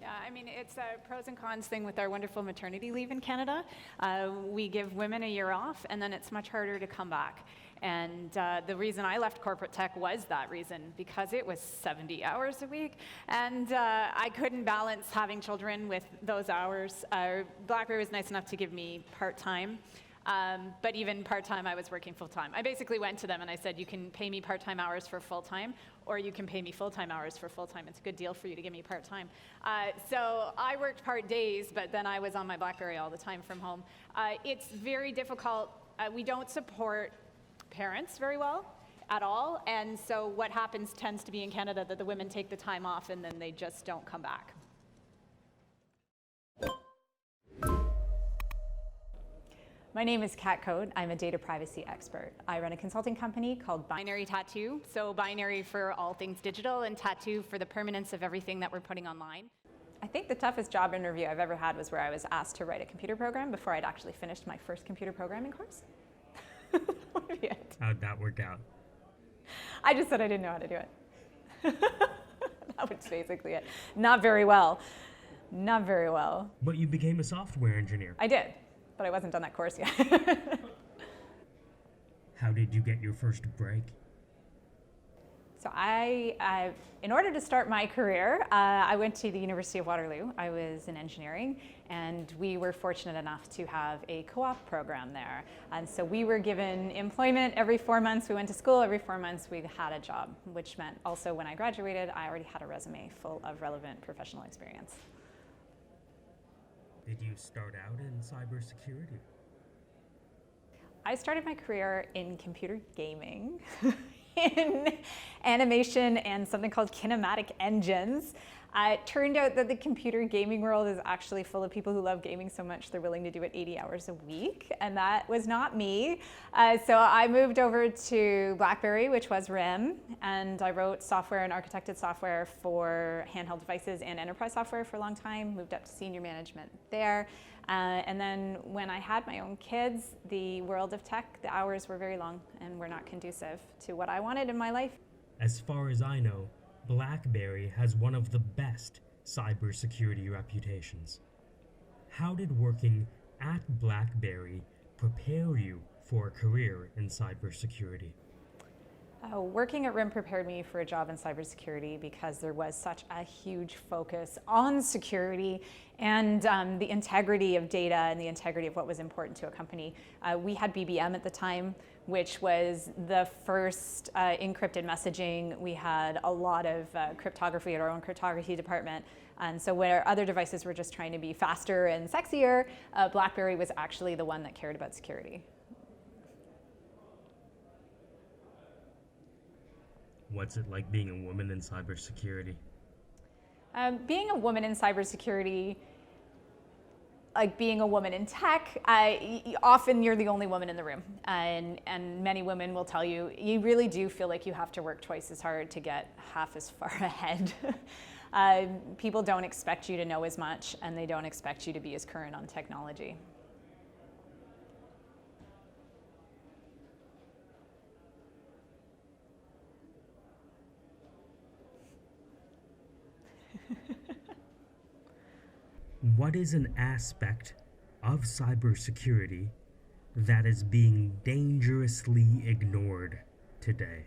Yeah, I mean, it's a pros and cons thing with our wonderful maternity leave in Canada. We give women a year off, and then it's much harder to come back. And the reason I left corporate tech was that reason, because it was 70 hours a week, and I couldn't balance having children with those hours. BlackBerry was nice enough to give me part-time. But even part-time, I was working full-time. I basically went to them and I said, you can pay me part-time hours for full-time, or you can pay me full-time hours for full-time. It's a good deal for you to give me part-time. So I worked part days, but then I was on my BlackBerry all the time from home. It's very difficult. We don't support parents very well at all. And so what happens tends to be in Canada that the women take the time off and then they just don't come back. My name is Kat Code. I'm a data privacy expert. I run a consulting company called Binary Tattoo. So binary for all things digital and tattoo for the permanence of everything that we're putting online. I think the toughest job interview I've ever had was where I was asked to write a computer program before I'd actually finished my first computer programming course. That would be it. How'd that work out? I just said I didn't know how to do it. That was basically it. Not very well. Not very well. But you became a software engineer. I did, but I wasn't done that course yet. How did you get your first break? So in order to start my career, I went to the University of Waterloo. I was in engineering, and we were fortunate enough to have a co-op program there. And so we were given employment every 4 months. We went to school every 4 months. We had a job, which meant also when I graduated, I already had a resume full of relevant professional experience. Did you start out in cybersecurity? I started my career in computer gaming, in animation and something called kinematic engines. It turned out that the computer gaming world is actually full of people who love gaming so much they're willing to do it 80 hours a week, and that was not me. So I moved over to BlackBerry, which was RIM, and I wrote software and architected software for handheld devices and enterprise software for a long time, moved up to senior management there. And then when I had my own kids, the world of tech, the hours were very long and were not conducive to what I wanted in my life. As far as I know, BlackBerry has one of the best cybersecurity reputations. How did working at BlackBerry prepare you for a career in cybersecurity? Working at RIM prepared me for a job in cybersecurity because there was such a huge focus on security and the integrity of data and the integrity of what was important to a company. We had BBM at the time, which was the first encrypted messaging. We had a lot of cryptography at our own cryptography department. And so where other devices were just trying to be faster and sexier, BlackBerry was actually the one that cared about security. What's it like being a woman in cybersecurity? Being a woman in cybersecurity, like being a woman in tech, often you're the only woman in the room. And many women will tell you, you really do feel like you have to work twice as hard to get half as far ahead. People don't expect you to know as much, and they don't expect you to be as current on technology. What is an aspect of cybersecurity that is being dangerously ignored today?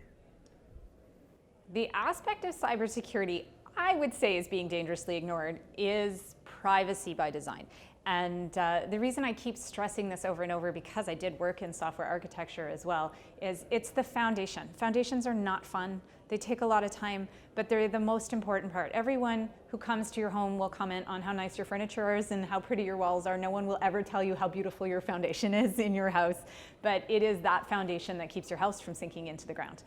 The aspect of cybersecurity I would say is being dangerously ignored is privacy by design. And the reason I keep stressing this over and over, because I did work in software architecture as well, is it's the foundation. Foundations are not fun. They take a lot of time, but they're the most important part. Everyone who comes to your home will comment on how nice your furniture is and how pretty your walls are. No one will ever tell you how beautiful your foundation is in your house, but it is that foundation that keeps your house from sinking into the ground.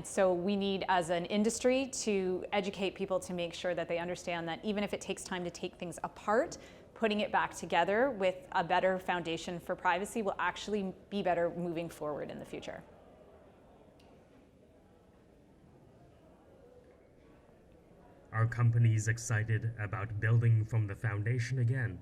So we need, as an industry, to educate people to make sure that they understand that even if it takes time to take things apart, putting it back together with a better foundation for privacy will actually be better moving forward in the future. Are companies excited about building from the foundation again?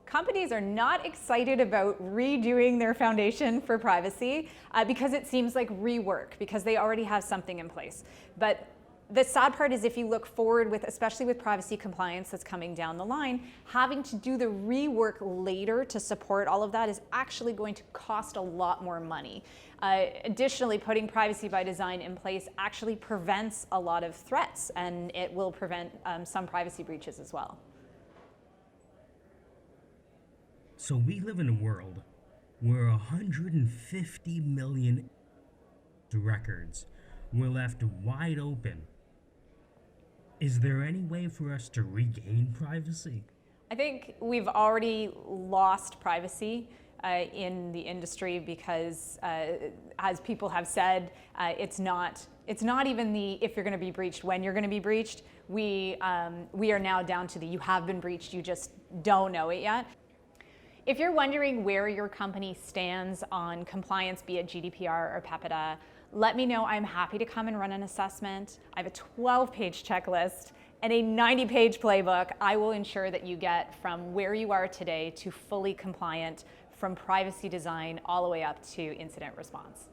Companies are not excited about redoing their foundation for privacy because it seems like rework, because they already have something in place. But The sad part is if you look forward with, especially with privacy compliance that's coming down the line, having to do the rework later to support all of that is actually going to cost a lot more money. Additionally, putting privacy by design in place actually prevents a lot of threats, and it will prevent some privacy breaches as well. So we live in a world where 150 million records were left wide open. Is there any way for us to regain privacy? I think we've already lost privacy in the industry because, as people have said, it's not even the if you're going to be breached, when you're going to be breached. We are now down to the you have been breached, you just don't know it yet. If you're wondering where your company stands on compliance, be it GDPR or PEPIDA, let me know. I'm happy to come and run an assessment. I have a 12-page checklist and a 90-page playbook. I will ensure that you get from where you are today to fully compliant, from privacy design all the way up to incident response.